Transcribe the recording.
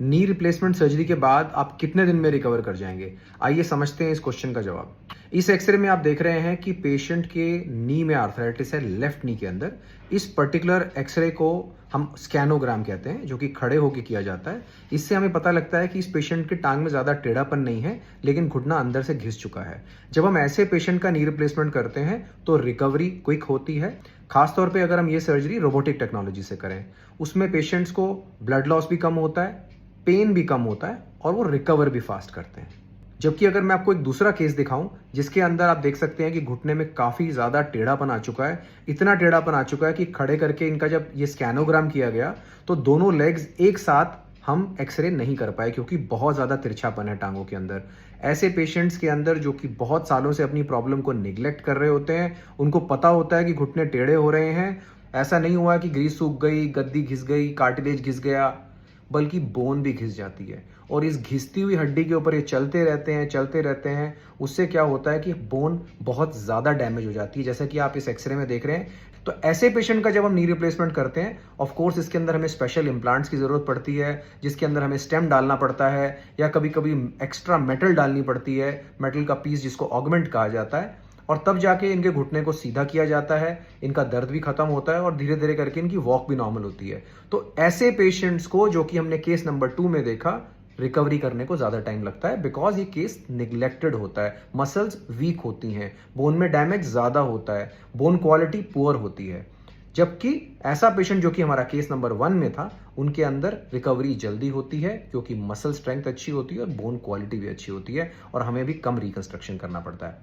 Knee replacement surgery के बाद आप कितने दिन में रिकवर कर जाएंगे? आइए समझते हैं इस क्वेश्चन का जवाब। इस एक्सरे में आप देख रहे हैं कि पेशेंट के नी में आर्थराइटिस है, लेफ्ट नी के अंदर। इस पर्टिकुलर एक्सरे को हम स्कैनोग्राम कहते हैं, जो कि खड़े होकर किया जाता है। इससे हमें पता लगता है कि इस पेशेंट के टांग में ज़्यादा टेढ़ापन नहीं है, लेकिन घुटना अंदर से घिस चुका है। जब हम ऐसे पेशेंट का नी रिप्लेसमेंट करते हैं तो रिकवरी क्विक होती है। खासतौर पे अगर हम ये सर्जरी रोबोटिक टेक्नोलॉजी से करें, उसमें पेशेंट्स को ब्लड लॉस भी कम होता है, पेन भी कम होता है और वो रिकवर भी फास्ट करते हैं। जबकि अगर मैं आपको एक दूसरा केस दिखाऊं जिसके अंदर आप देख सकते हैं कि घुटने में काफी ज्यादा टेढ़ापन आ चुका है, इतना टेढ़ापन आ चुका है कि खड़े करके इनका जब ये स्कैनोग्राम किया गया तो दोनों लेग्स एक साथ हम एक्सरे नहीं कर पाए, क्योंकि बहुत ज्यादा तिरछापन है टांगों के अंदर। ऐसे पेशेंट्स के अंदर जो कि बहुत सालों से अपनी प्रॉब्लम को निग्लेक्ट कर रहे होते हैं, उनको पता होता है कि घुटने टेढ़े हो रहे हैं, ऐसा नहीं हुआ कि ग्रीस सूख गई, गद्दी घिस गई, कार्टिलेज घिस गया, बल्कि बोन भी घिस जाती है। और इस घिसती हुई हड्डी के ऊपर ये चलते रहते हैं। उससे क्या होता है कि बोन बहुत ज़्यादा डैमेज हो जाती है, जैसा कि आप इस एक्सरे में देख रहे हैं। तो ऐसे पेशेंट का जब हम नी रिप्लेसमेंट करते हैं, ऑफ कोर्स इसके अंदर हमें स्पेशल इम्प्लांट्स की ज़रूरत पड़ती है, जिसके अंदर हमें स्टेम डालना पड़ता है, या कभी कभी एक्स्ट्रा मेटल डालनी पड़ती है, मेटल का पीस जिसको ऑगमेंट कहा जाता है। और तब जाके इनके घुटने को सीधा किया जाता है, इनका दर्द भी खत्म होता है और धीरे धीरे करके इनकी वॉक भी नॉर्मल होती है। तो ऐसे पेशेंट्स को, जो कि हमने केस नंबर 2 में देखा, रिकवरी करने को ज्यादा टाइम लगता है, बिकॉज ये केस निग्लेक्टेड होता है, मसल्स वीक होती हैं, बोन में डैमेज ज्यादा होता है, बोन क्वालिटी पुअर होती है। जबकि ऐसा पेशेंट जो कि हमारा केस नंबर 1 में था, उनके अंदर रिकवरी जल्दी होती है, क्योंकि मसल स्ट्रेंथ अच्छी होती है और बोन क्वालिटी भी अच्छी होती है, और हमें भी कम रिकंस्ट्रक्शन करना पड़ता है।